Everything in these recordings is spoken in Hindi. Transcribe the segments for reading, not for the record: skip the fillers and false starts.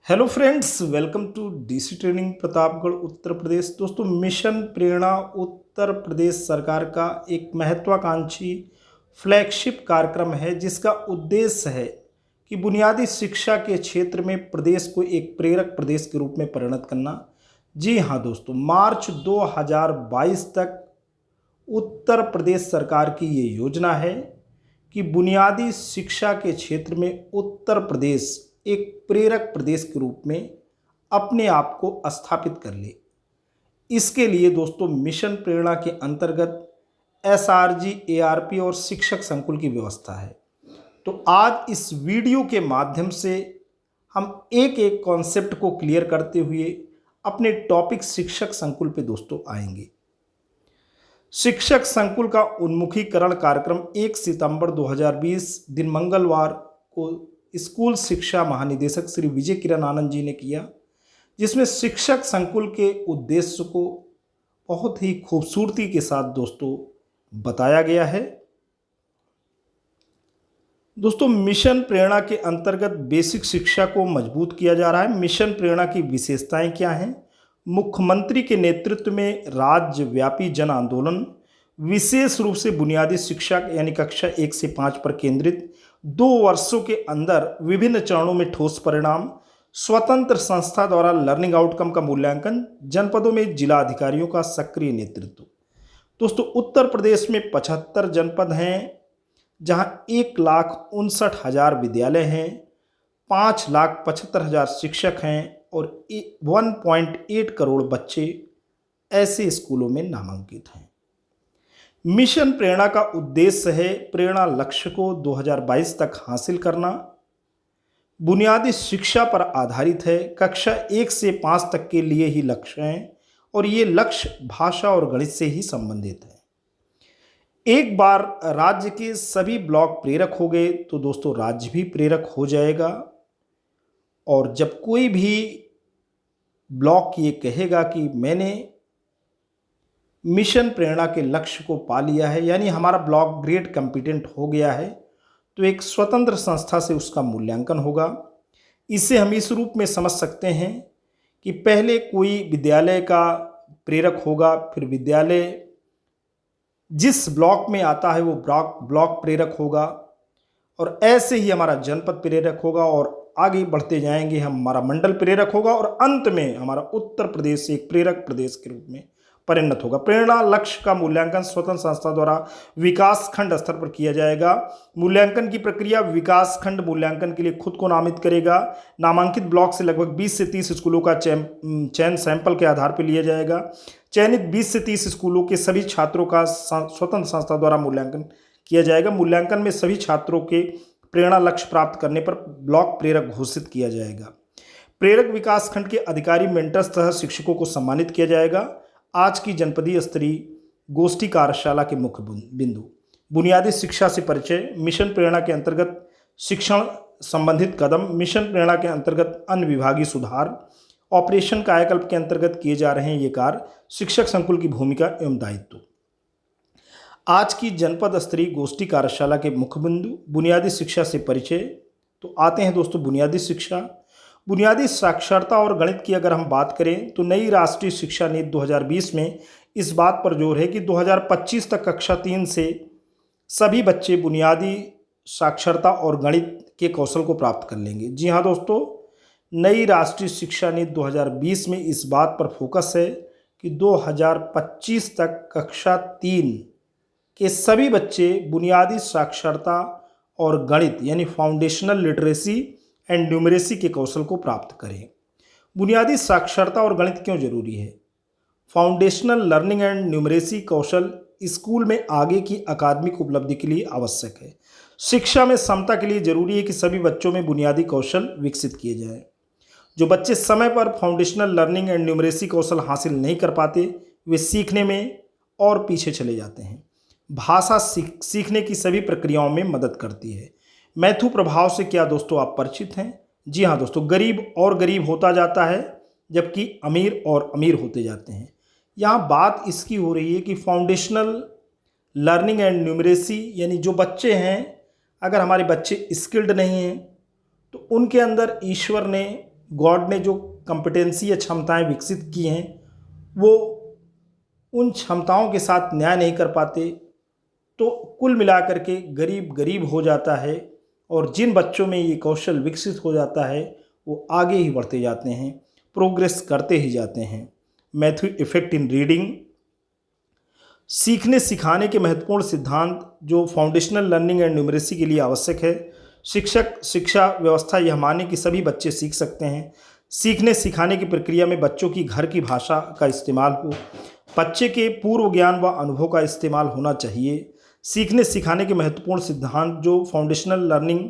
Hello friends, welcome to DC training Pratapgarh Uttar Pradesh. दोस्तों, मिशन प्रेरणा उत्तर प्रदेश सरकार का एक महत्वाकांक्षी फ्लैगशिप कार्यक्रम है जिसका उद्देश्य है कि बुनियादी शिक्षा के क्षेत्र में प्रदेश को एक प्रेरक प्रदेश के रूप में परिणत करना। जी हाँ दोस्तों, मार्च 2022 तक उत्तर प्रदेश सरकार की ये योजना है कि बुनियादी शिक्षा के क्षेत्र में उत्तर प्रदेश एक प्रेरक प्रदेश के रूप में अपने आप को स्थापित कर ले। इसके लिए दोस्तों मिशन प्रेरणा के अंतर्गत एसआरजी, एआरपी और शिक्षक संकुल की व्यवस्था है। तो आज इस वीडियो के माध्यम से हम एक एक कॉन्सेप्ट को क्लियर करते हुए अपने टॉपिक शिक्षक संकुल पे दोस्तों आएंगे। शिक्षक संकुल का उन्मुखीकरण कार्यक्रम 1 सितंबर 2020 दिन मंगलवार को स्कूल शिक्षा महानिदेशक श्री विजय किरण आनंद जी ने किया, जिसमें शिक्षक संकुल के उद्देश्य को बहुत ही खूबसूरती के साथ दोस्तों बताया गया है। दोस्तों, मिशन प्रेरणा के अंतर्गत बेसिक शिक्षा को मजबूत किया जा रहा है। मिशन प्रेरणा की विशेषताएं क्या हैं? मुख्यमंत्री के नेतृत्व में राज्यव्यापी जन आंदोलन, विशेष रूप से बुनियादी शिक्षा यानी कक्षा 1 से 5 पर केंद्रित, 2 वर्षों के अंदर विभिन्न चरणों में ठोस परिणाम, स्वतंत्र संस्था द्वारा लर्निंग आउटकम का मूल्यांकन, जनपदों में जिला अधिकारियों का सक्रिय नेतृत्व। दोस्तों, उत्तर प्रदेश में 75 जनपद हैं जहां 1,59,000 विद्यालय हैं, 5,75,000 शिक्षक हैं और 1.8 करोड़ बच्चे ऐसे स्कूलों में नामांकित हैं। मिशन प्रेरणा का उद्देश्य है प्रेरणा लक्ष्य को 2022 तक हासिल करना। बुनियादी शिक्षा पर आधारित है। कक्षा 1 से 5 तक के लिए ही लक्ष्य हैं और ये लक्ष्य भाषा और गणित से ही संबंधित है। एक बार राज्य के सभी ब्लॉक प्रेरक हो गए तो दोस्तों राज्य भी प्रेरक हो जाएगा। और जब कोई भी ब्लॉक ये कहेगा कि मैंने मिशन प्रेरणा के लक्ष्य को पा लिया है, यानी हमारा ब्लॉक ग्रेड कॉम्पिटेंट हो गया है, तो एक स्वतंत्र संस्था से उसका मूल्यांकन होगा। इसे हम इस रूप में समझ सकते हैं कि पहले कोई विद्यालय का प्रेरक होगा, फिर विद्यालय जिस ब्लॉक में आता है वो ब्लॉक प्रेरक होगा, और ऐसे ही हमारा जनपद प्रेरक होगा और आगे बढ़ते जाएंगे हमारा मंडल प्रेरक होगा और अंत में हमारा उत्तर प्रदेश एक प्रेरक प्रदेश के रूप में परिणत होगा। प्रेरणा लक्ष्य का मूल्यांकन स्वतंत्र संस्था द्वारा विकास खंड स्तर पर किया जाएगा। मूल्यांकन की प्रक्रिया विकास खंड मूल्यांकन के लिए खुद को नामित करेगा। नामांकित ब्लॉक से लगभग 20 से 30 स्कूलों का चयन सैंपल के आधार पर लिया जाएगा। चयनित 20 से 30 स्कूलों के सभी छात्रों का स्वतंत्र संस्था द्वारा मूल्यांकन किया जाएगा। मूल्यांकन में सभी छात्रों के प्रेरणा लक्ष्य प्राप्त करने पर ब्लॉक प्रेरक घोषित किया जाएगा। प्रेरक विकास खंड के अधिकारी मेंटर्स तथा शिक्षकों को सम्मानित किया जाएगा। आज की जनपदीय स्तरीय गोष्ठी कार्यशाला के मुख्य बिंदु: बुनियादी शिक्षा से परिचय, मिशन प्रेरणा के अंतर्गत शिक्षण संबंधित कदम, मिशन प्रेरणा के अंतर्गत अन्य विभागीय सुधार, ऑपरेशन कायाकल्प के अंतर्गत किए जा रहे हैं ये कार्य, शिक्षक संकुल की भूमिका एवं दायित्व। आज की जनपद स्तरीय गोष्ठी कार्यशाला के मुख्य बिंदु: बुनियादी शिक्षा से परिचय। तो आते हैं दोस्तों बुनियादी शिक्षा। बुनियादी साक्षरता और गणित की अगर हम बात करें तो नई राष्ट्रीय शिक्षा नीति 2020 में इस बात पर जोर है कि 2025 तक कक्षा 3 से सभी बच्चे बुनियादी साक्षरता और गणित के कौशल को प्राप्त कर लेंगे। जी हाँ दोस्तों, नई राष्ट्रीय शिक्षा नीति 2020 में इस बात पर फोकस है कि 2025 तक कक्षा 3 के सभी बच्चे बुनियादी साक्षरता और गणित यानी फाउंडेशनल लिटरेसी एंड न्यूमरेसी के कौशल को प्राप्त करें। बुनियादी साक्षरता और गणित क्यों जरूरी है? Foundational learning and numeracy Kaushal school में आगे की अकादमिक उपलब्धि के लिए आवश्यक है। शिक्षा में समता के लिए जरूरी है कि सभी बच्चों में बुनियादी कौशल विकसित किए जाएं। जो बच्चे समय पर फाउंडेशनल लर्निंग एंड न्यूमरेसी कौशल हासिल नहीं कर पाते, वे सीखने में और पीछे चले जाते हैं। भाषा सीखने की सभी प्रक्रियाओं में मदद करती है। मैथ्यू प्रभाव से क्या दोस्तों आप परिचित हैं? जी हाँ दोस्तों, गरीब और गरीब होता जाता है जबकि अमीर और अमीर होते जाते हैं। यहाँ बात इसकी हो रही है कि फाउंडेशनल लर्निंग एंड न्यूमरेसी यानी जो बच्चे हैं, अगर हमारे बच्चे स्किल्ड नहीं हैं तो उनके अंदर ईश्वर ने गॉड ने जो कॉम्पिटेंसी या क्षमताएं विकसित की हैं वो उन क्षमताओं के साथ न्याय नहीं कर पाते, तो कुल मिलाकर के गरीब गरीब हो जाता है। और जिन बच्चों में ये कौशल विकसित हो जाता है वो आगे ही बढ़ते जाते हैं, प्रोग्रेस करते ही जाते हैं। Matthew effect in reading. सीखने सिखाने के महत्वपूर्ण सिद्धांत जो फाउंडेशनल लर्निंग एंड न्यूमरेसी के लिए आवश्यक है। शिक्षा व्यवस्था यह माने कि सभी बच्चे सीख सकते हैं। सीखने सिखाने की प्रक्रिया में बच्चों की घर की भाषा का इस्तेमाल हो। बच्चे के पूर्व ज्ञान व अनुभव का इस्तेमाल होना चाहिए। सीखने सिखाने के महत्वपूर्ण सिद्धांत जो फाउंडेशनल लर्निंग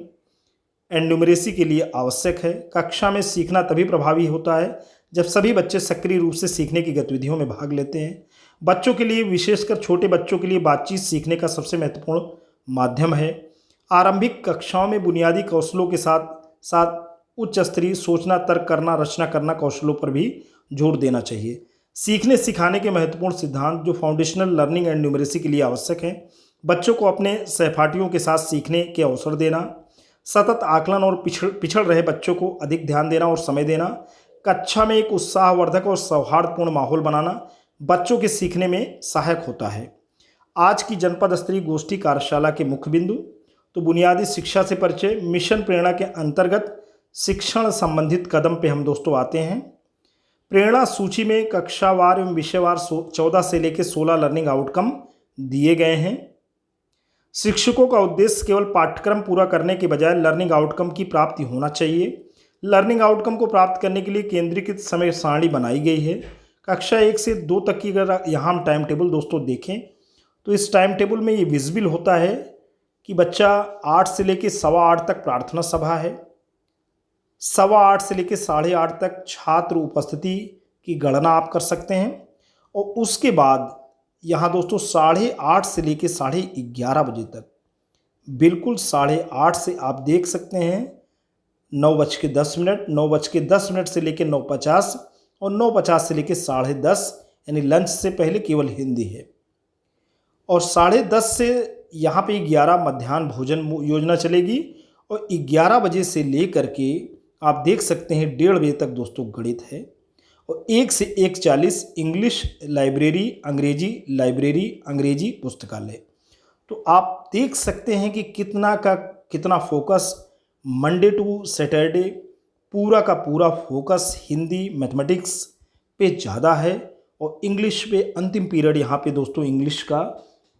एंड न्यूमरेसी के लिए आवश्यक है। कक्षा में सीखना तभी प्रभावी होता है जब सभी बच्चे सक्रिय रूप से सीखने की गतिविधियों में भाग लेते हैं। बच्चों के लिए, विशेषकर छोटे बच्चों के लिए, बातचीत सीखने का सबसे महत्वपूर्ण माध्यम है। आरंभिक कक्षाओं में बुनियादी कौशलों के साथ साथ उच्च स्तरीय सोचना, तर्क करना, रचना करना कौशलों पर भी जोर देना चाहिए। सीखने सिखाने के महत्वपूर्ण सिद्धांत जो फाउंडेशनल लर्निंग एंड न्यूमरेसी के लिए आवश्यक है। बच्चों को अपने सहपाठियों के साथ सीखने के अवसर देना, सतत आकलन और पिछड़ रहे बच्चों को अधिक ध्यान देना और समय देना, कक्षा में एक उत्साहवर्धक और सौहार्दपूर्ण माहौल बनाना बच्चों के सीखने में सहायक होता है। आज की जनपद स्तरीय गोष्ठी कार्यशाला के मुख्य बिंदु तो बुनियादी शिक्षा से परिचय, मिशन प्रेरणा के अंतर्गत शिक्षण संबंधित कदम पे हम दोस्तों आते हैं। प्रेरणा सूची में कक्षावार एवं विषयवार 14 से लेकर 16 लर्निंग आउटकम दिए गए हैं। शिक्षकों का उद्देश्य केवल पाठ्यक्रम पूरा करने के बजाय लर्निंग आउटकम की प्राप्ति होना चाहिए। लर्निंग आउटकम को प्राप्त करने के लिए केंद्रीकृत समय सारणी बनाई गई है। कक्षा 1 से 2 तक की अगर यहाँ हम टाइम टेबल दोस्तों देखें तो इस टाइम टेबल में ये विजिबल होता है कि बच्चा 8 से लेकर 8:15 तक प्रार्थना सभा है, 8:15 से लेकर 8:30 तक छात्र उपस्थिति की गणना आप कर सकते हैं। और उसके बाद यहाँ दोस्तों 8:30 से लेकर 11:30 बजे तक, बिल्कुल 8:30 से आप देख सकते हैं 9:10, 9:10 से लेकर 9:50 और 9:50 से लेकर 10:30, यानी लंच से पहले केवल हिंदी है। और 10:30 से यहाँ पे 11 मध्याह्न भोजन योजना चलेगी और 11 बजे से लेकर के आप देख सकते हैं 1:30 बजे तक दोस्तों गणित है। और 1 से 1:40 इंग्लिश लाइब्रेरी, अंग्रेजी पुस्तकालय। तो आप देख सकते हैं कि कितना फोकस मंडे टू सैटरडे पूरा का पूरा फोकस हिंदी मैथमेटिक्स पे ज़्यादा है और इंग्लिश पे अंतिम पीरियड यहाँ पे दोस्तों इंग्लिश का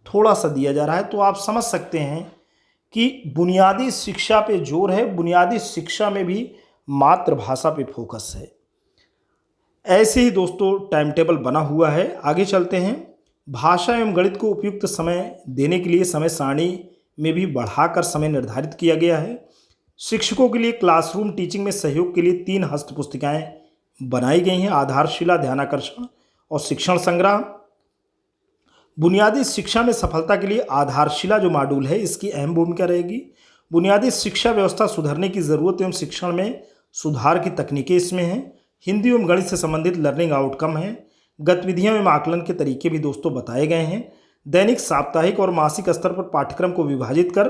थोड़ा सा दिया जा रहा है। तो आप समझ सकते हैं कि बुनियादी शिक्षा पे जोर है, बुनियादी शिक्षा में भी मातृभाषा पे फोकस है। ऐसे ही दोस्तों टाइम टेबल बना हुआ है। आगे चलते हैं। भाषा एवं गणित को उपयुक्त समय देने के लिए समय सारणी में भी बढ़ाकर समय निर्धारित किया गया है। शिक्षकों के लिए क्लासरूम टीचिंग में सहयोग के लिए 3 हस्त पुस्तिकाएँ बनाई गई हैं, आधारशिला, ध्यानाकर्षण और शिक्षण संग्राम। बुनियादी शिक्षा में सफलता के लिए आधारशिला जो मॉड्यूल है इसकी अहम भूमिका रहेगी। बुनियादी शिक्षा व्यवस्था सुधारने की ज़रूरत एवं शिक्षण में सुधार की तकनीकें इसमें हैं। हिंदी एवं गणित से संबंधित लर्निंग आउटकम हैं। गतिविधियां एवं आकलन के तरीके भी दोस्तों बताए गए हैं। दैनिक, साप्ताहिक और मासिक स्तर पर पाठ्यक्रम को विभाजित कर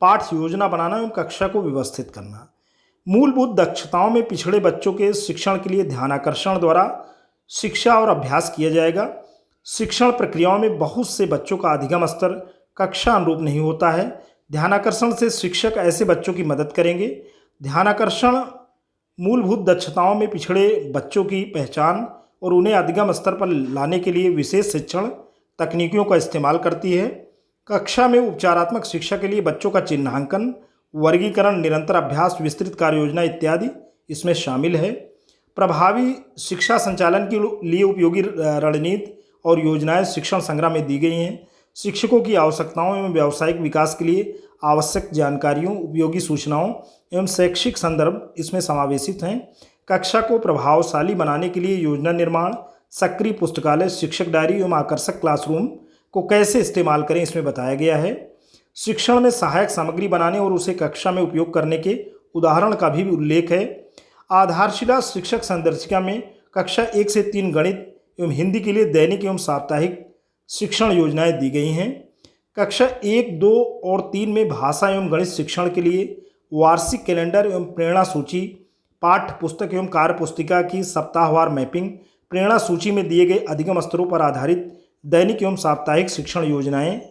पाठ योजना बनाना एवं कक्षा को व्यवस्थित करना। मूलभूत दक्षताओं में पिछड़े बच्चों के शिक्षण के लिए ध्यानाकर्षण द्वारा शिक्षा और अभ्यास किया जाएगा। शिक्षण प्रक्रियाओं में बहुत से बच्चों का अधिगम स्तर कक्षा अनुरूप नहीं होता है। ध्यानाकर्षण से शिक्षक ऐसे बच्चों की मदद करेंगे। ध्यानाकर्षण मूलभूत दक्षताओं में पिछड़े बच्चों की पहचान और उन्हें अधिगम स्तर पर लाने के लिए विशेष शिक्षण तकनीकों का इस्तेमाल करती है। कक्षा में उपचारात्मक शिक्षा के लिए बच्चों का चिन्हांकन, वर्गीकरण, निरंतर अभ्यास, विस्तृत कार्य योजना इत्यादि इसमें शामिल है। प्रभावी शिक्षा संचालन के लिए उपयोगी रणनीति और योजनाएं शिक्षण संग्राम में दी गई हैं। शिक्षकों की आवश्यकताओं एवं व्यावसायिक विकास के लिए आवश्यक जानकारियों, उपयोगी सूचनाओं एवं शैक्षिक संदर्भ इसमें समावेशित हैं। कक्षा को प्रभावशाली बनाने के लिए योजना निर्माण, सक्रिय पुस्तकालय, शिक्षक डायरी एवं आकर्षक क्लासरूम को कैसे इस्तेमाल करें इसमें बताया गया है। शिक्षण में सहायक सामग्री बनाने और उसे कक्षा में उपयोग करने के उदाहरण का भी उल्लेख है। आधारशिला शिक्षक संदर्शिका में कक्षा 1 से 3 गणित एवं हिंदी के लिए दैनिक एवं साप्ताहिक शिक्षण योजनाएं दी गई हैं। कक्षा 1, 2 और 3 में भाषा एवं गणित शिक्षण के लिए वार्षिक कैलेंडर एवं प्रेरणा सूची पाठ्य पुस्तक एवं कार्य पुस्तिका की सप्ताहवार मैपिंग, प्रेरणा सूची में दिए गए अधिगम स्तरों पर आधारित दैनिक एवं साप्ताहिक शिक्षण योजनाएं,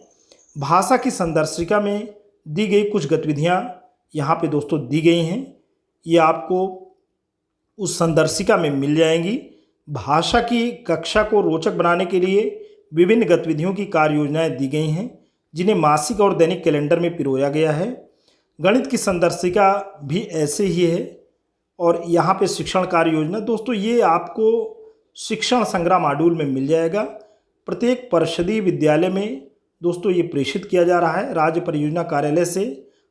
भाषा की संदर्शिका में दी गई कुछ गतिविधियां यहाँ पे दोस्तों दी गई हैं। ये आपको उस संदर्शिका में मिल जाएंगी। भाषा की कक्षा को रोचक बनाने के लिए विभिन्न गतिविधियों की कार्य योजनाएं दी गई हैं, जिन्हें मासिक और दैनिक कैलेंडर में पिरोया गया है। गणित की संदर्शिका भी ऐसे ही है। और यहाँ पे शिक्षण कार्य योजना दोस्तों ये आपको शिक्षण संग्रह मॉड्यूल में मिल जाएगा। प्रत्येक परिषदीय विद्यालय में दोस्तों ये प्रेषित किया जा रहा है। राज्य परियोजना कार्यालय से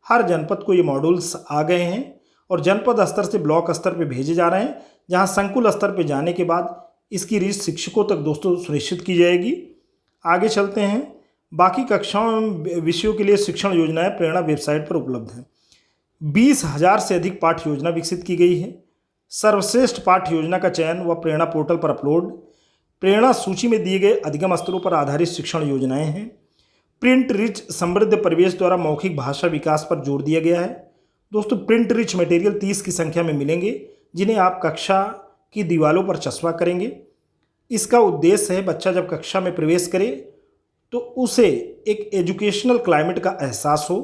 हर जनपद को ये मॉड्यूल्स आ गए हैं और जनपद स्तर से ब्लॉक स्तर पे भेजे जा रहे हैं, जहाँ संकुल स्तर पे जाने के बाद इसकी रीच शिक्षकों तक दोस्तों सुनिश्चित की जाएगी। आगे चलते हैं। बाकी कक्षाओं विषयों के लिए शिक्षण योजनाएं प्रेरणा वेबसाइट पर उपलब्ध हैं। 20,000 से अधिक पाठ्य योजना विकसित की गई है। सर्वश्रेष्ठ पाठ्य योजना का चयन व प्रेरणा पोर्टल पर अपलोड। प्रेरणा सूची में दिए गए अधिगम स्तरों पर आधारित शिक्षण योजनाएं हैं। प्रिंट रिच समृद्ध परिवेश द्वारा मौखिक भाषा विकास पर जोर दिया गया है। दोस्तों प्रिंट रिच मटेरियल 30 की संख्या में मिलेंगे, जिन्हें आप कक्षा की दीवारों पर चस्पा करेंगे। इसका उद्देश्य है बच्चा जब कक्षा में प्रवेश करे तो उसे एक एजुकेशनल क्लाइमेट का एहसास हो।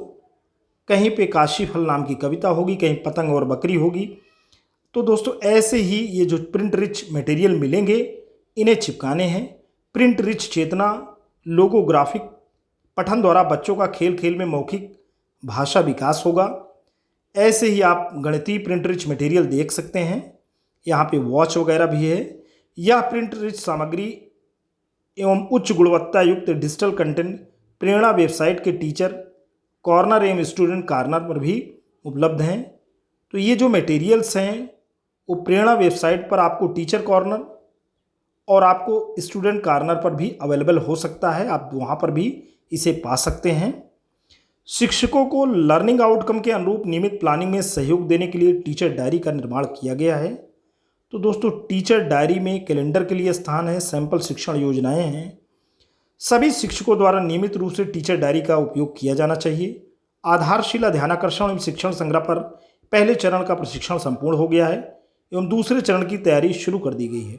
कहीं पे काशी फल नाम की कविता होगी, कहीं पतंग और बकरी होगी। तो दोस्तों ऐसे ही ये जो प्रिंट रिच मटेरियल मिलेंगे इन्हें चिपकाने हैं। प्रिंट रिच चेतना लोगोग्राफिक पठन द्वारा बच्चों का खेल खेल में मौखिक भाषा विकास होगा। ऐसे ही आप गणितीय प्रिंट रिच मटेरियल देख सकते हैं। यहाँ पे वॉच वगैरह भी है। यह प्रिंट रिच सामग्री एवं उच्च गुणवत्ता युक्त डिजिटल कंटेंट प्रेरणा वेबसाइट के टीचर कॉर्नर एवं स्टूडेंट कॉर्नर पर भी उपलब्ध हैं। तो ये जो मटेरियल्स हैं वो प्रेरणा वेबसाइट पर आपको टीचर कॉर्नर और आपको स्टूडेंट कॉर्नर पर भी अवेलेबल हो सकता है। आप वहाँ पर भी इसे पा सकते हैं। शिक्षकों को लर्निंग आउटकम के अनुरूप नियमित प्लानिंग में सहयोग देने के लिए टीचर डायरी का निर्माण किया गया है। तो दोस्तों टीचर डायरी में कैलेंडर के लिए स्थान है, सैंपल शिक्षण योजनाएं हैं। सभी शिक्षकों द्वारा नियमित रूप से टीचर डायरी का उपयोग किया जाना चाहिए। आधारशिला ध्यानाकर्षण एवं शिक्षण संग्रह पर पहले चरण का प्रशिक्षण संपूर्ण हो गया है एवं दूसरे चरण की तैयारी शुरू कर दी गई है।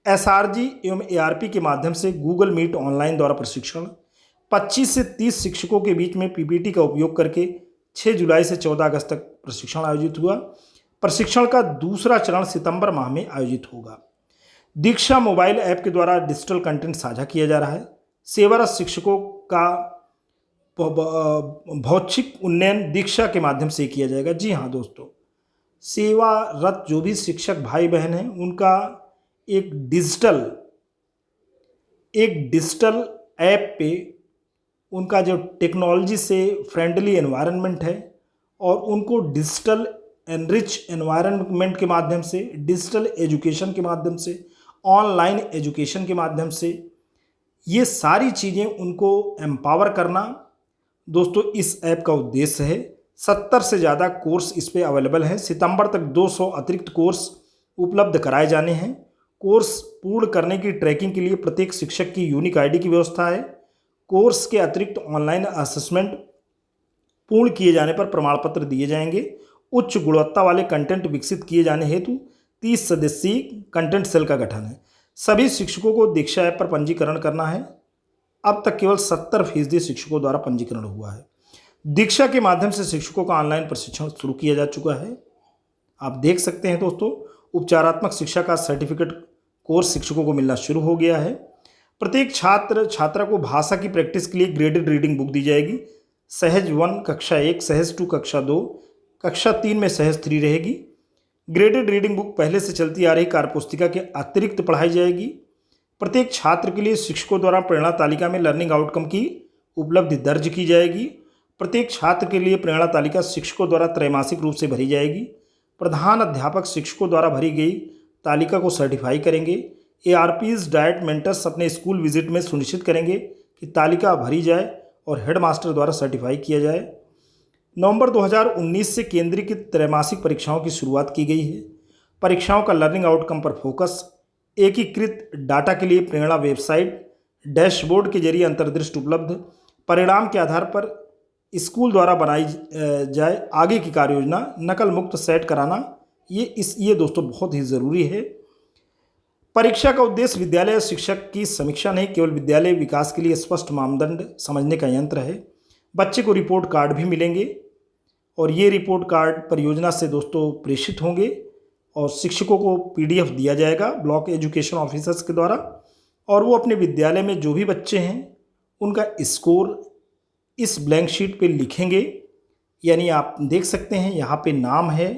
एसआरजी एवं एआरपी के माध्यम से गूगल मीट ऑनलाइन द्वारा प्रशिक्षण 25 से 30 शिक्षकों के बीच में पीपीटी का उपयोग करके 6 जुलाई से 14 अगस्त तक प्रशिक्षण आयोजित हुआ। प्रशिक्षण का दूसरा चरण सितंबर माह में आयोजित होगा। दीक्षा मोबाइल ऐप के द्वारा डिजिटल कंटेंट साझा किया जा रहा है। सेवारत शिक्षकों का भौतिक उन्नयन दीक्षा के माध्यम से किया जाएगा। जी हाँ दोस्तों, सेवारत जो भी शिक्षक भाई बहन हैं उनका एक डिजिटल ऐप पे उनका जो टेक्नोलॉजी से फ्रेंडली एनवायरनमेंट है और उनको डिजिटल एनरिच एनवायरनमेंट के माध्यम से, डिजिटल एजुकेशन के माध्यम से, ऑनलाइन एजुकेशन के माध्यम से ये सारी चीज़ें उनको एम्पावर करना दोस्तों इस ऐप का उद्देश्य है। 70 से ज़्यादा कोर्स इस पे अवेलेबल हैं। सितंबर तक 200 अतिरिक्त कोर्स उपलब्ध कराए जाने हैं। कोर्स पूर्ण करने की ट्रैकिंग के लिए प्रत्येक शिक्षक की यूनिक आईडी की व्यवस्था है। कोर्स के अतिरिक्त ऑनलाइन असेसमेंट पूर्ण किए जाने पर प्रमाण पत्र दिए जाएंगे। उच्च गुणवत्ता वाले कंटेंट विकसित किए जाने हेतु 30 सदस्यीय कंटेंट सेल का गठन है। सभी शिक्षकों को दीक्षा ऐप पर पंजीकरण करना है। अब तक केवल 70% शिक्षकों द्वारा पंजीकरण हुआ है। दीक्षा के माध्यम से शिक्षकों का ऑनलाइन प्रशिक्षण शुरू किया जा चुका है। आप देख सकते हैं दोस्तों, उपचारात्मक शिक्षा का सर्टिफिकेट कोर्स शिक्षकों को मिलना शुरू हो गया है। प्रत्येक छात्रा को भाषा की प्रैक्टिस के लिए ग्रेडेड रीडिंग बुक दी जाएगी। सहज 1 कक्षा 1, सहज 2 कक्षा 2, कक्षा 3 में सहज 3 रहेगी। ग्रेडेड रीडिंग बुक पहले से चलती आ रही कार्यपुस्तिका के अतिरिक्त पढ़ाई जाएगी। प्रत्येक छात्र के लिए शिक्षकों द्वारा प्रेरणा तालिका में लर्निंग आउटकम की उपलब्धि दर्ज की जाएगी। प्रत्येक छात्र के लिए प्रेरणा तालिका शिक्षकों द्वारा त्रैमासिक रूप से भरी जाएगी। प्रधान अध्यापक शिक्षकों द्वारा भरी गई तालिका को सर्टिफाई करेंगे। एआरपीज डाइट मेंटर्स अपने स्कूल विजिट में सुनिश्चित करेंगे कि तालिका भरी जाए और हेडमास्टर द्वारा सर्टिफाई किया जाए। नवंबर 2019 से केंद्रीकृत त्रैमासिक परीक्षाओं की शुरुआत की गई है। परीक्षाओं का लर्निंग आउटकम पर फोकस, एकीकृत डाटा के लिए प्रेरणा वेबसाइट, डैशबोर्ड के जरिए अंतर्दृष्टि उपलब्ध, परिणाम के आधार पर स्कूल द्वारा बनाई जाए आगे की कार्ययोजना, नकल मुक्त सेट कराना ये दोस्तों बहुत ही ज़रूरी है। परीक्षा का उद्देश्य विद्यालय और शिक्षक की समीक्षा नहीं, केवल विद्यालय विकास के लिए स्पष्ट मानदंड समझने का यंत्र है। बच्चे को रिपोर्ट कार्ड भी मिलेंगे और ये रिपोर्ट कार्ड परियोजना से दोस्तों प्रेषित होंगे और शिक्षकों को पीडीएफ दिया जाएगा ब्लॉक एजुकेशन ऑफिसर्स के द्वारा, और वो अपने विद्यालय में जो भी बच्चे हैं उनका स्कोर इस ब्लैंक शीट पे लिखेंगे। यानी आप देख सकते हैं यहाँ पे नाम है,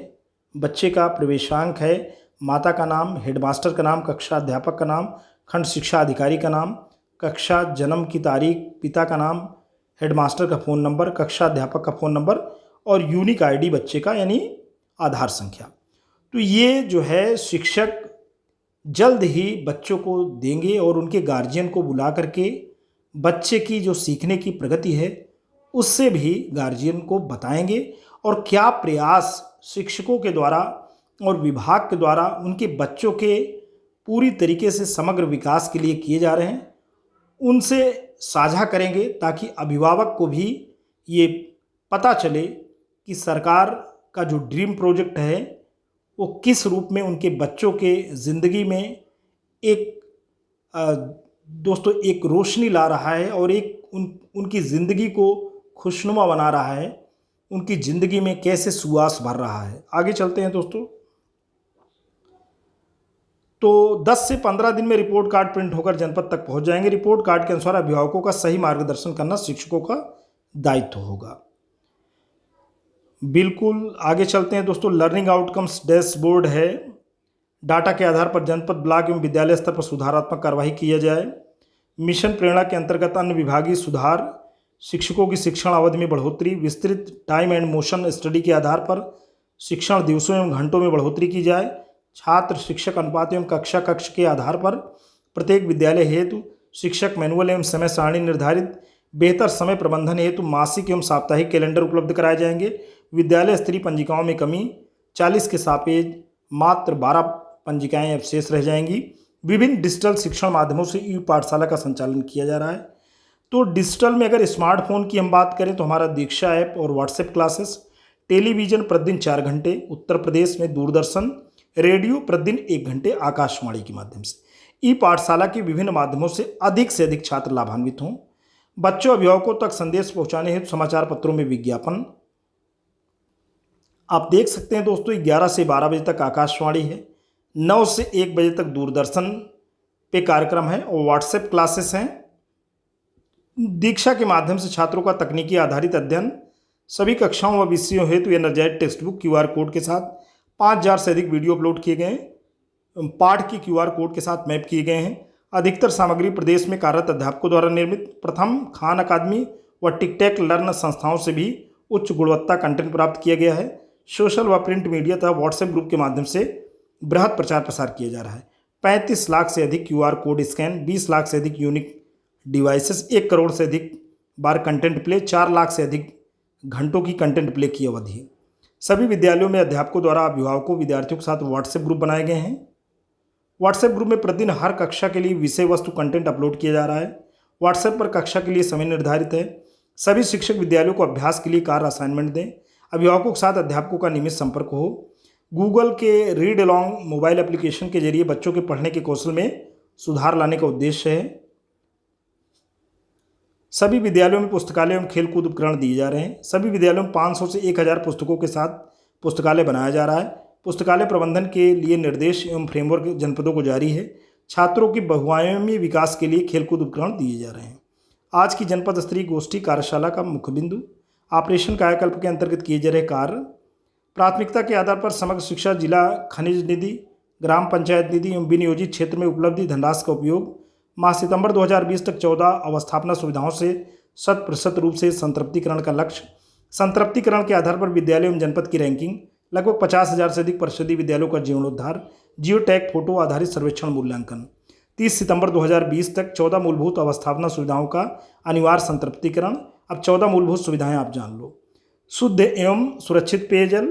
बच्चे का प्रवेशांक है, माता का नाम, हेडमास्टर का नाम, कक्षा अध्यापक का नाम, खंड शिक्षा अधिकारी का नाम, कक्षा जन्म की तारीख, पिता का नाम, हेडमास्टर का फ़ोन नंबर, कक्षा अध्यापक का फ़ोन नंबर और यूनिक आईडी बच्चे का यानी आधार संख्या। तो ये जो है शिक्षक जल्द ही बच्चों को देंगे और उनके गार्जियन को बुला करके बच्चे की जो सीखने की प्रगति है उससे भी गार्जियन को बताएंगे और क्या प्रयास शिक्षकों के द्वारा और विभाग के द्वारा उनके बच्चों के पूरी तरीके से समग्र विकास के लिए किए जा रहे हैं उनसे साझा करेंगे, ताकि अभिभावक को भी ये पता चले कि सरकार का जो ड्रीम प्रोजेक्ट है वो किस रूप में उनके बच्चों के ज़िंदगी में एक दोस्तों एक रोशनी ला रहा है और एक उनकी ज़िंदगी को खुशनुमा बना रहा है, उनकी ज़िंदगी में कैसे सुवास भर रहा है। आगे चलते हैं दोस्तों। तो 10 से 15 दिन में रिपोर्ट कार्ड प्रिंट होकर जनपद तक पहुंच जाएंगे। रिपोर्ट कार्ड के अनुसार अभिभावकों का सही मार्गदर्शन करना शिक्षकों का दायित्व होगा। बिल्कुल आगे चलते हैं दोस्तों। लर्निंग आउटकम्स डैशबोर्ड है। डाटा के आधार पर जनपद, ब्लॉक एवं विद्यालय स्तर पर सुधारात्मक कार्रवाई किया जाए। मिशन प्रेरणा के अंतर्गत अन्य विभागीय सुधार, शिक्षकों की शिक्षण अवधि में बढ़ोतरी, विस्तृत टाइम एंड मोशन स्टडी के आधार पर शिक्षण दिवसों एवं घंटों में बढ़ोतरी की जाए। छात्र शिक्षक अनुपात एवं कक्षा कक्ष के आधार पर प्रत्येक विद्यालय हेतु शिक्षक मैनुअल एवं समय सारणी निर्धारित। बेहतर समय प्रबंधन हेतु मासिक एवं साप्ताहिक कैलेंडर उपलब्ध कराए जाएंगे। विद्यालय स्तरीय पंजिकाओं में कमी, 40 के सापेक्ष मात्र 12 पंजिकाएँ अब शेष रह जाएंगी। विभिन्न डिजिटल शिक्षण माध्यमों से ई पाठशाला का संचालन किया जा रहा है। तो डिजिटल में अगर स्मार्टफोन की हम बात करें तो हमारा दीक्षा ऐप और व्हाट्सएप क्लासेस, टेलीविज़न प्रतिदिन 4 घंटे, उत्तर प्रदेश में दूरदर्शन, रेडियो प्रतिदिन 1 घंटे आकाशवाणी के माध्यम से। ई पाठशाला के विभिन्न माध्यमों से अधिक छात्र लाभान्वित हों। बच्चों अभिभावकों तक संदेश पहुंचाने हेतु समाचार पत्रों में विज्ञापन। आप देख सकते हैं दोस्तों 11 से 12 बजे तक आकाशवाणी है, 9 से 1 बजे तक दूरदर्शन पे कार्यक्रम है और व्हाट्सएप क्लासेस हैं। दीक्षा के माध्यम से छात्रों का तकनीकी आधारित अध्ययन, सभी कक्षाओं व विषयों हेतु energise textbook QR code के साथ 5000 से अधिक वीडियो अपलोड किए गए, पाठ की QR कोड के साथ मैप किए गए हैं। अधिकतर सामग्री प्रदेश में कार्यरत अध्यापकों द्वारा निर्मित। प्रथम खान अकादमी व टिकटैक लर्न संस्थाओं से भी उच्च गुणवत्ता कंटेंट प्राप्त किया गया है। सोशल व प्रिंट मीडिया तथा व्हाट्सएप ग्रुप के माध्यम से बृहद प्रचार प्रसार किया जा रहा है। 35 लाख से अधिक QR कोड स्कैन, 20 लाख से अधिक यूनिक डिवाइसेस, 1 करोड़ से अधिक बार कंटेंट प्ले, 4 लाख से अधिक घंटों की कंटेंट प्ले की अवधि। सभी विद्यालयों में अध्यापकों द्वारा अभिभावकों विद्यार्थियों के साथ व्हाट्सएप ग्रुप बनाए गए हैं। व्हाट्सएप ग्रुप में प्रतिदिन हर कक्षा के लिए विषय वस्तु कंटेंट अपलोड किया जा रहा है। व्हाट्सएप पर कक्षा के लिए समय निर्धारित है। सभी शिक्षक विद्यालयों को अभ्यास के लिए कार्य असाइनमेंट दें। अभिभावकों के साथ अध्यापकों का नियमित संपर्क हो। गूगल के रीड अलॉन्ग मोबाइल एप्लीकेशन के जरिए बच्चों के पढ़ने के कौशल में सुधार लाने का उद्देश्य है। सभी विद्यालयों में पुस्तकालय एवं खेलकूद उपकरण दिए जा रहे हैं। सभी विद्यालयों में 500 से 1000 पुस्तकों के साथ पुस्तकालय बनाया जा रहा है। पुस्तकालय प्रबंधन के लिए निर्देश एवं फ्रेमवर्क जनपदों को जारी है। छात्रों की बहुआयामी विकास के लिए खेलकूद उपकरण दिए जा रहे हैं। आज की जनपद स्तरीय गोष्ठी कार्यशाला का मुख्य बिंदु, ऑपरेशन कायाकल्प के अंतर्गत किए जा रहे कार्य। प्राथमिकता के आधार पर समग्र शिक्षा, जिला खनिज निधि, ग्राम पंचायत निधि एवं विनियोजित क्षेत्र में उपलब्धि धनराशि का उपयोग। माह सितंबर 2020 तक 14 अवस्थापना सुविधाओं से 100% रूप से संतृप्तिकरण का लक्ष्य। संतृप्तिकरण के आधार पर विद्यालय एवं जनपद की रैंकिंग। लगभग 50,000 से अधिक परिषदीय विद्यालयों का जीर्णोद्धार। जियो टैग फोटो आधारित सर्वेक्षण मूल्यांकन। 30 सितंबर 2020 तक 14 मूलभूत अवस्थापना सुविधाओं का अनिवार्य संतृप्तिकरण। अब 14 मूलभूत सुविधाएं आप जान लो। शुद्ध एवं सुरक्षित पेयजल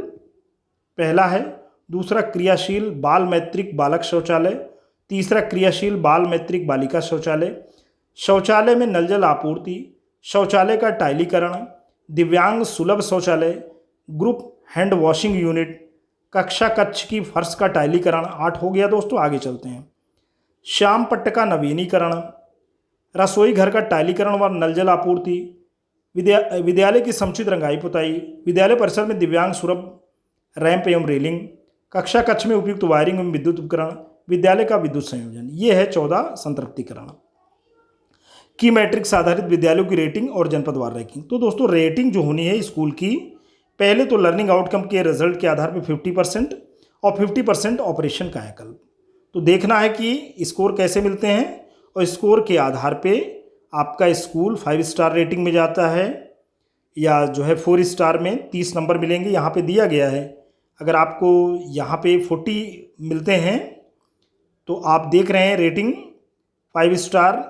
पहला है। दूसरा क्रियाशील बाल मैत्रिक बालक शौचालय। तीसरा क्रियाशील बाल मैत्रिक बालिका शौचालय। शौचालय में नल जल आपूर्ति। शौचालय का टाइलीकरण। दिव्यांग सुलभ शौचालय। Group hand washing unit. कक्षा कक्ष की फर्श का टाइलीकरण 8 हो गया दोस्तों। आगे चलते हैं। श्याम पट्ट का नवीनीकरण, रसोई घर का टाइलीकरण व नल जल आपूर्ति, विद्यालय की समुचित रंगाई पुताई, विद्यालय परिसर में दिव्यांग सुलभ रैंप एवं रेलिंग, कक्षा कक्ष में उपयुक्त वायरिंग एवं विद्युत उपकरण, विद्यालय का विद्युत संयोजन। ये है 14 संतृप्तिकरण। की मैट्रिक्स आधारित विद्यालयों की रेटिंग और जनपदवार रैंकिंग। तो दोस्तों रेटिंग जो होनी है स्कूल की, पहले तो लर्निंग आउटकम के रिजल्ट के आधार पर 50% और 50% ऑपरेशन कायाकल्प। तो देखना है कि स्कोर कैसे मिलते हैं, और स्कोर के आधार पे आपका स्कूल 5 स्टार रेटिंग में जाता है या जो है 4 स्टार में 30 नंबर मिलेंगे। यहाँ पे दिया गया है, अगर आपको यहाँ पे 40 मिलते हैं तो आप देख रहे हैं रेटिंग 5 स्टार,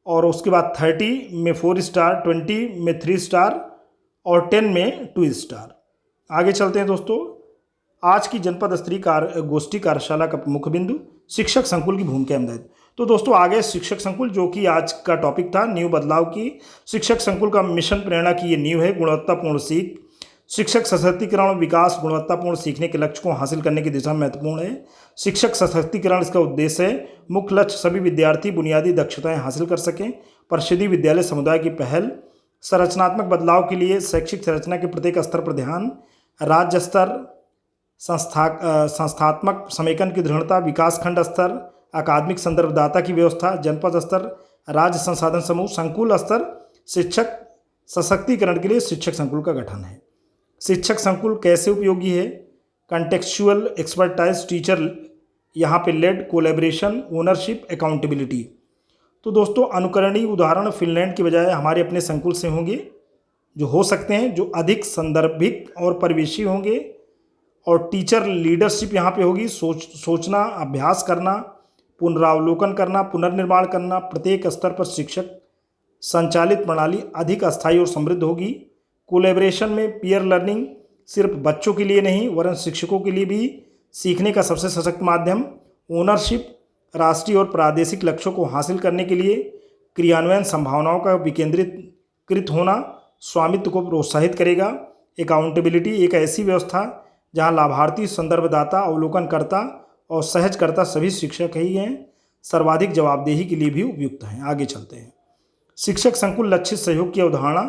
और उसके बाद 30 में 4 स्टार, 20 में 3 स्टार और 10 में 2 स्टार। आगे चलते हैं दोस्तों। आज की जनपद स्तरीय गोष्ठी कार्यशाला का मुख्य बिंदु शिक्षक संकुल की भूमिका एवं दायित्व। तो दोस्तों आगे शिक्षक संकुल, जो कि आज का टॉपिक था नींव बदलाव की। शिक्षक संकुल का मिशन प्रेरणा की ये नींव है। गुणवत्तापूर्ण सीख, शिक्षक सशक्तिकरण विकास गुणवत्तापूर्ण सीखने के लक्ष्य को हासिल करने की दिशा में महत्वपूर्ण है। शिक्षक सशक्तिकरण इसका उद्देश्य है। मुख्य लक्ष्य सभी विद्यार्थी बुनियादी दक्षताएं हासिल कर सकें। परिषदीय विद्यालय समुदाय की पहल, संरचनात्मक बदलाव के लिए शैक्षिक संरचना के प्रत्येक स्तर पर ध्यान, राज्य स्तर संस्थात्मक समेकन की दृढ़ता, विकासखंड स्तर अकादमिक संदर्भदाता की व्यवस्था, जनपद स्तर राज्य संसाधन समूह, संकुल स्तर शिक्षक सशक्तिकरण के लिए शिक्षक संकुल का गठन है। शिक्षक संकुल कैसे उपयोगी है? कंटेक्चुअल एक्सपर्टाइज टीचर यहाँ पे लेड, कोलैबोरेशन, ओनरशिप, अकाउंटेबिलिटी। तो दोस्तों अनुकरणीय उदाहरण फिनलैंड के बजाय हमारे अपने संकुल से होंगे, जो हो सकते हैं, जो अधिक संदर्भिक और परिवेशी होंगे। और टीचर लीडरशिप यहाँ पे होगी, सोचना, अभ्यास करना, पुनरावलोकन करना, पुनर्निर्माण करना। प्रत्येक स्तर पर शिक्षक संचालित प्रणाली अधिक अस्थायी और समृद्ध होगी। कोलैबोरेशन में पीयर लर्निंग सिर्फ बच्चों के लिए नहीं वरन शिक्षकों के लिए भी सीखने का सबसे सशक्त माध्यम। ओनरशिप राष्ट्रीय और प्रादेशिक लक्ष्यों को हासिल करने के लिए क्रियान्वयन संभावनाओं का विकेंद्रीकृत होना स्वामित्व को प्रोत्साहित करेगा। अकाउंटेबिलिटी एक ऐसी व्यवस्था जहां लाभार्थी, संदर्भदाता, अवलोकनकर्ता और सहजकर्ता सभी शिक्षक ही हैं, सर्वाधिक जवाबदेही के लिए भी उपयुक्त हैं। आगे चलते हैं। शिक्षक संकुल लक्षित सहयोग की अवधारणा।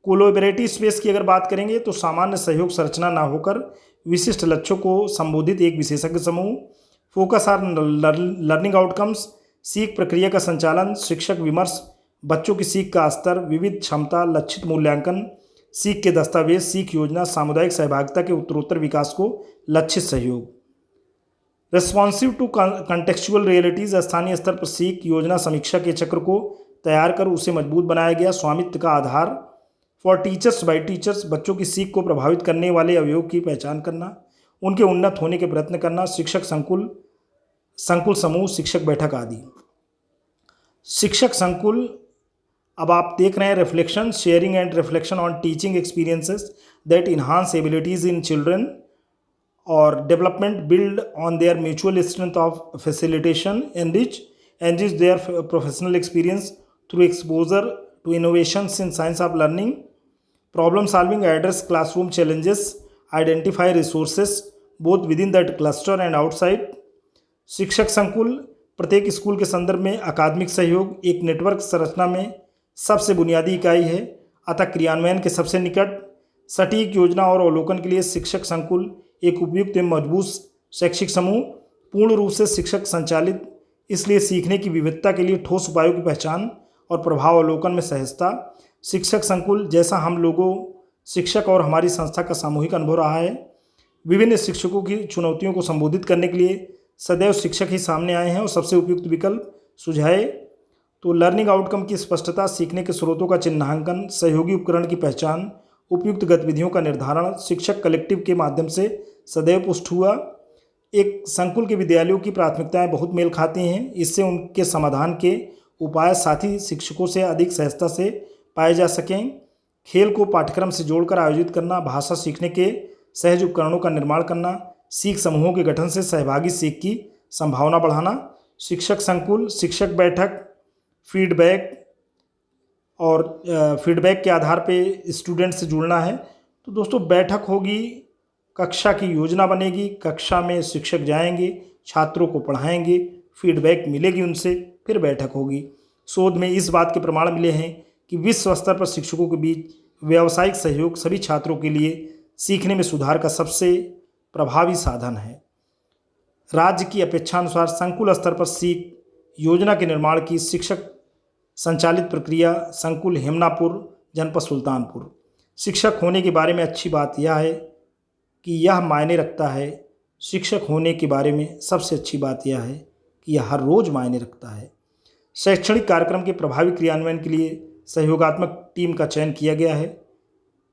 कोलैबोरेटिव स्पेस की अगर बात करेंगे तो सामान्य सहयोग संरचना ना होकर विशिष्ट लक्ष्यों को संबोधित एक विशेषज्ञ समूह। फोकस ऑन लर्निंग आउटकम्स, सीख प्रक्रिया का संचालन, शिक्षक विमर्श, बच्चों की सीख का स्तर, विविध क्षमता, लक्षित मूल्यांकन, सीख के दस्तावेज, सीख योजना, सामुदायिक सहभागिता के उत्तरोत्तर विकास को लक्षित सहयोग। रेस्पॉन्सिव टू कंटेक्चुअल रियलिटीज, स्थानीय स्तर पर सीख योजना समीक्षा के चक्र को तैयार कर उसे मजबूत बनाया गया। स्वामित्व का आधार। फॉर टीचर्स बाय टीचर्स, बच्चों की सीख को प्रभावित करने वाले अवयव की पहचान करना, उनके उन्नत होने के प्रयत्न करना। शिक्षक संकुल, संकुल समूह, शिक्षक बैठक आदि। शिक्षक संकुल, अब आप देख रहे हैं reflection, sharing and reflection on teaching experiences that enhance abilities in children और development, build on their mutual strength of facilitation, enrich their professional experience through exposure to innovations in science of learning, problem solving, address classroom challenges, identify resources both within that cluster and outside। शिक्षक संकुल प्रत्येक स्कूल के संदर्भ में अकादमिक सहयोग एक नेटवर्क संरचना में सबसे बुनियादी इकाई है, अतः क्रियान्वयन के सबसे निकट। सटीक योजना और अवलोकन के लिए शिक्षक संकुल एक उपयुक्त एवं मजबूत शैक्षिक समूह, पूर्ण रूप से शिक्षक संचालित, इसलिए सीखने की विविधता के लिए ठोस उपायों की पहचान और प्रभाव अवलोकन में सहजता। शिक्षक संकुल जैसा हम लोगों, शिक्षक और हमारी संस्था का सामूहिक अनुभव रहा है, विभिन्न शिक्षकों की चुनौतियों को संबोधित करने के लिए सदैव शिक्षक ही सामने आए हैं और सबसे उपयुक्त विकल्प सुझाए। तो लर्निंग आउटकम की स्पष्टता, सीखने के स्रोतों का चिन्हांकन, सहयोगी उपकरण की पहचान, उपयुक्त गतिविधियों का निर्धारण शिक्षक कलेक्टिव के माध्यम से सदैव पुष्ट हुआ। एक संकुल के विद्यालयों की प्राथमिकताएं बहुत मेल खाती हैं, इससे उनके समाधान के उपाय साथी शिक्षकों से अधिक सहजता से पाए जा सकें। खेल को पाठ्यक्रम से जोड़कर आयोजित करना, भाषा सीखने के सहज उपकरणों का निर्माण करना, सीख समूहों के गठन से सहभागी सीख की संभावना बढ़ाना। शिक्षक संकुल, शिक्षक बैठक, फीडबैक और फीडबैक के आधार पे स्टूडेंट से जुड़ना है। तो दोस्तों बैठक होगी कक्षा की योजना बनेगी, कक्षा में शिक्षक जाएंगे, छात्रों को पढ़ाएंगे, फीडबैक मिलेगी उनसे, फिर बैठक होगी। शोध में इस बात के प्रमाण मिले हैं कि विश्व स्तर पर शिक्षकों के बीच व्यावसायिक सहयोग सभी छात्रों के लिए सीखने में सुधार का सबसे प्रभावी साधन है। राज्य की अपेक्षानुसार संकुल स्तर पर सीख योजना के निर्माण की शिक्षक संचालित प्रक्रिया संकुल हेमनापुर, जनपद सुल्तानपुर। शिक्षक होने के बारे में अच्छी बात यह है कि यह मायने रखता है, शिक्षक होने के बारे में सबसे अच्छी बात यह है कि यह हर रोज़ मायने रखता है। शैक्षणिक कार्यक्रम के प्रभावी क्रियान्वयन के लिए सहयोगात्मक टीम का चयन किया गया है।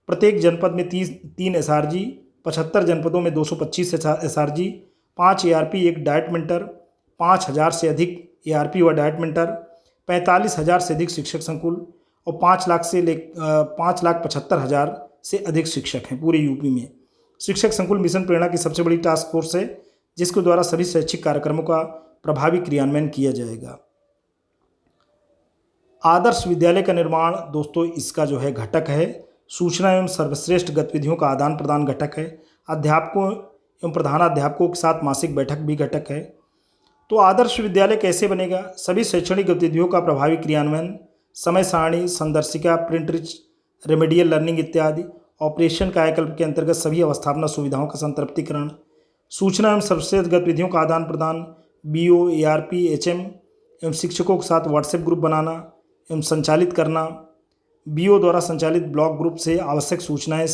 प्रत्येक जनपद में 3 एसआरजी, 75 जनपदों में 225 एसआरजी, 5 एआरपी, 1 डाइट मेंटर, 5000 से अधिक एआरपी व डाइट मेंटर, 45,000 से अधिक शिक्षक संकुल और 5,75,000 से अधिक शिक्षक हैं पूरे यूपी में। शिक्षक संकुल मिशन प्रेरणा की सबसे बड़ी टास्क फोर्स है, जिसके द्वारा सभी शैक्षिक कार्यक्रमों का प्रभावी क्रियान्वयन किया जाएगा। आदर्श विद्यालय का निर्माण दोस्तों इसका जो है घटक है। सूचना एवं सर्वश्रेष्ठ गतिविधियों का आदान प्रदान घटक है। अध्यापकों एवं प्रधानाध्यापकों के साथ मासिक बैठक भी घटक है। तो आदर्श विद्यालय कैसे बनेगा? सभी शैक्षणिक गतिविधियों का प्रभावी क्रियान्वयन, समय सारणी, संदर्शिका, प्रिंट रिच, रेमेडियल लर्निंग इत्यादि, ऑपरेशन कायाकल्प के अंतर्गत सभी अवस्थापना सुविधाओं का संतृप्तिकरण, सूचना एवं सर्वश्रेष्ठ गतिविधियों का आदान प्रदान, बीओ, एआरपी, एचएम एवं शिक्षकों के साथ व्हाट्सएप ग्रुप बनाना एवं संचालित करना, बीओ द्वारा संचालित ब्लॉक ग्रुप से आवश्यक सूचनाएं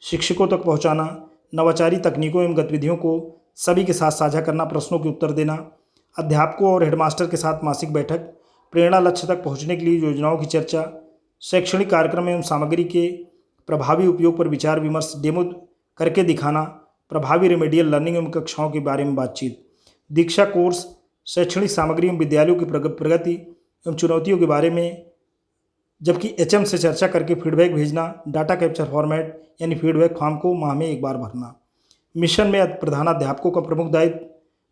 शिक्षकों तक पहुंचाना, नवाचारी तकनीकों एवं गतिविधियों को सभी के साथ साझा करना, प्रश्नों के उत्तर देना, अध्यापकों और हेडमास्टर के साथ मासिक बैठक, प्रेरणा लक्ष्य तक पहुंचने के लिए योजनाओं की चर्चा, शैक्षणिक कार्यक्रम एवं सामग्री के प्रभावी उपयोग पर विचार विमर्श, डेमो करके दिखाना, प्रभावी रेमेडियल लर्निंग एवं कक्षाओं के बारे में बातचीत, दीक्षा कोर्स, शैक्षणिक सामग्री एवं विद्यालयों की प्रगति एवं चुनौतियों के बारे में, जबकि एचएम से चर्चा करके फीडबैक भेजना, डाटा कैप्चर फॉर्मेट यानी फीडबैक फॉर्म को माह में एक बार भरना। मिशन में प्रधानाध्यापकों का प्रमुख दायित्व,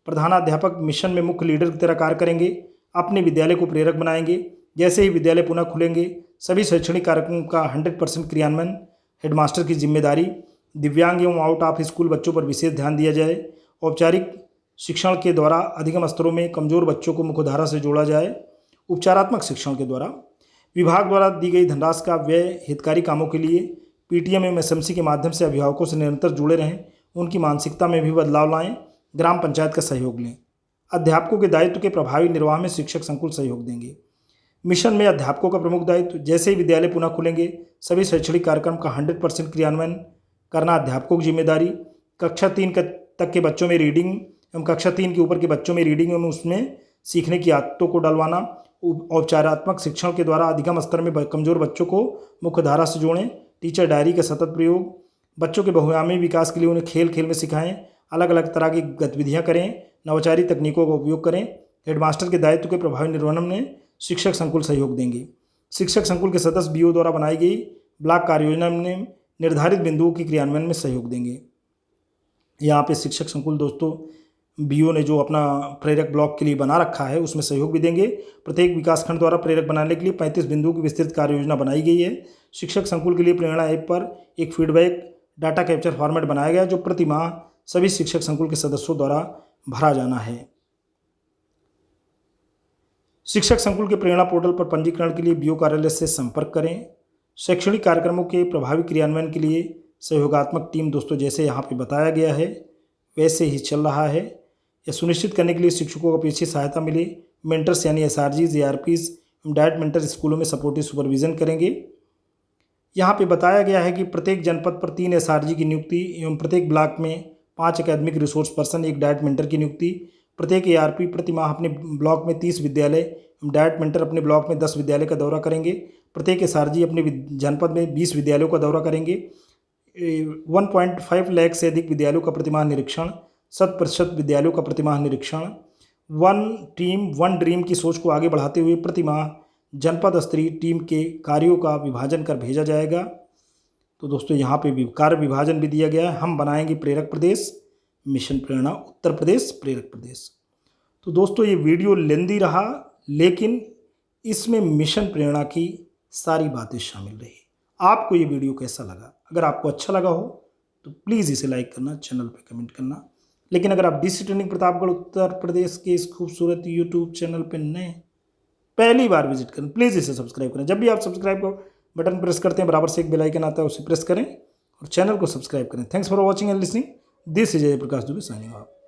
प्रधानाध्यापक मिशन में मुख्य लीडर की तरह कार्य करेंगे, अपने विद्यालय को प्रेरक बनाएंगे। जैसे ही विद्यालय पुनः खुलेंगे सभी शैक्षणिक कार्यक्रमों का 100% क्रियान्वयन हेडमास्टर की जिम्मेदारी। दिव्यांग एवं आउट ऑफ स्कूल बच्चों पर विशेष ध्यान दिया जाए। औपचारिक शिक्षण के द्वारा अधिगम स्तरों में कमजोर बच्चों को मुख्यधारा से जोड़ा जाए। उपचारात्मक शिक्षण के द्वारा विभाग द्वारा दी गई धनराशि का व्यय हितकारी कामों के लिए पीटीएम एवं एसएमसी के माध्यम से अभिभावकों से निरंतर जुड़े रहें, उनकी मानसिकता में भी बदलाव लाएं, ग्राम पंचायत का सहयोग लें। अध्यापकों के दायित्व के प्रभावी निर्वाह में शिक्षक संकुल सहयोग देंगे। मिशन में अध्यापकों का प्रमुख दायित्व, जैसे ही विद्यालय पुनः खुलेंगे सभी शैक्षणिक कार्यक्रम का 100% क्रियान्वयन करना अध्यापकों की जिम्मेदारी। कक्षा 3 तक के बच्चों में रीडिंग एवं कक्षा 3 के ऊपर के बच्चों में रीडिंग एवं उसमें सीखने की आदतों को डलवाना। औपचारात्मक शिक्षण के द्वारा अधिगम स्तर में कमजोर बच्चों को मुख्यधारा से जोड़ें। टीचर डायरी का सतत प्रयोग, बच्चों के बहुआयामी विकास के लिए उन्हें खेल खेल में सिखाएं, अलग अलग तरह की गतिविधियां करें, नवाचारी तकनीकों का उपयोग करें। हेडमास्टर के दायित्व के प्रभावी निर्वहन में शिक्षक संकुल सहयोग देंगे। शिक्षक संकुल के सदस्य बीओ द्वारा बनाई गई ब्लॉक कार्य योजना में निर्धारित बिंदुओं के क्रियान्वयन में सहयोग देंगे। यहाँ पे शिक्षक संकुल दोस्तों बीओ ने जो अपना प्रेरक ब्लॉक के लिए बना रखा है उसमें सहयोग भी देंगे। प्रत्येक विकासखंड द्वारा प्रेरक बनाने के लिए 35 बिंदुओं की विस्तृत कार्य योजना बनाई गई है। शिक्षक संकुल के लिए प्रेरणा ऐप पर एक फीडबैक डाटा कैप्चर फॉर्मेट बनाया गया जो प्रति माह सभी शिक्षक संकुल के सदस्यों द्वारा भरा जाना है। शिक्षक संकुल के प्रेरणा पोर्टल पर पंजीकरण के लिए बीओ कार्यालय से संपर्क करें। शैक्षणिक कार्यक्रमों के प्रभावी क्रियान्वयन के लिए सहयोगात्मक टीम दोस्तों जैसे यहाँ पे बताया गया है वैसे ही चल रहा है। यह सुनिश्चित करने के लिए शिक्षकों को अपेक्षित सहायता मिले। मेंटर्स यानी एसआरजीज, एआरपीज, डायट मेंटर स्कूलों में सपोर्टिव सुपरविजन करेंगे। यहाँ पे बताया गया है कि प्रत्येक जनपद पर 3 एसआरजी की नियुक्ति एवं प्रत्येक ब्लॉक में 5 academic resource person, 1 diet mentor की नियुक्ति। प्रत्येक एआरपी प्रति माह अपने ब्लॉक में 30 विद्यालय, डायट मेंटर अपने ब्लॉक में 10 विद्यालय का दौरा करेंगे। प्रत्येक एसआरजी अपने जनपद में 20 विद्यालयों का दौरा करेंगे। 1.5 लाख से अधिक विद्यालयों का प्रतिमाह निरीक्षण, 100% विद्यालयों का प्रतिमाह निरीक्षण। 1 टीम 1 ड्रीम की सोच को आगे बढ़ाते हुए प्रतिमाह जनपद स्तरीय टीम के कार्यों का विभाजन कर भेजा जाएगा। तो दोस्तों यहाँ पे कार्य विभाजन भी दिया गया है। हम बनाएंगे प्रेरक प्रदेश, मिशन प्रेरणा उत्तर प्रदेश प्रेरक प्रदेश। तो दोस्तों ये वीडियो लेंदी रहा लेकिन इसमें मिशन प्रेरणा की सारी बातें शामिल रही। आपको ये वीडियो कैसा लगा? अगर आपको अच्छा लगा हो तो प्लीज़ इसे लाइक करना, चैनल पे कमेंट करना। लेकिन अगर आप डीसी ट्रेनिंग प्रतापगढ़ उत्तर प्रदेश के इस खूबसूरत यूट्यूब चैनल पे नए पहली बार विजिट करें, प्लीज़ इसे सब्सक्राइब करें। जब भी आप सब्सक्राइब को बटन प्रेस करते हैं, बराबर से एक बेल आइकन आता है, उसे प्रेस करें और चैनल को सब्सक्राइब करें। Thanks for watching and listening. This is Jayprakash Dubey signing of.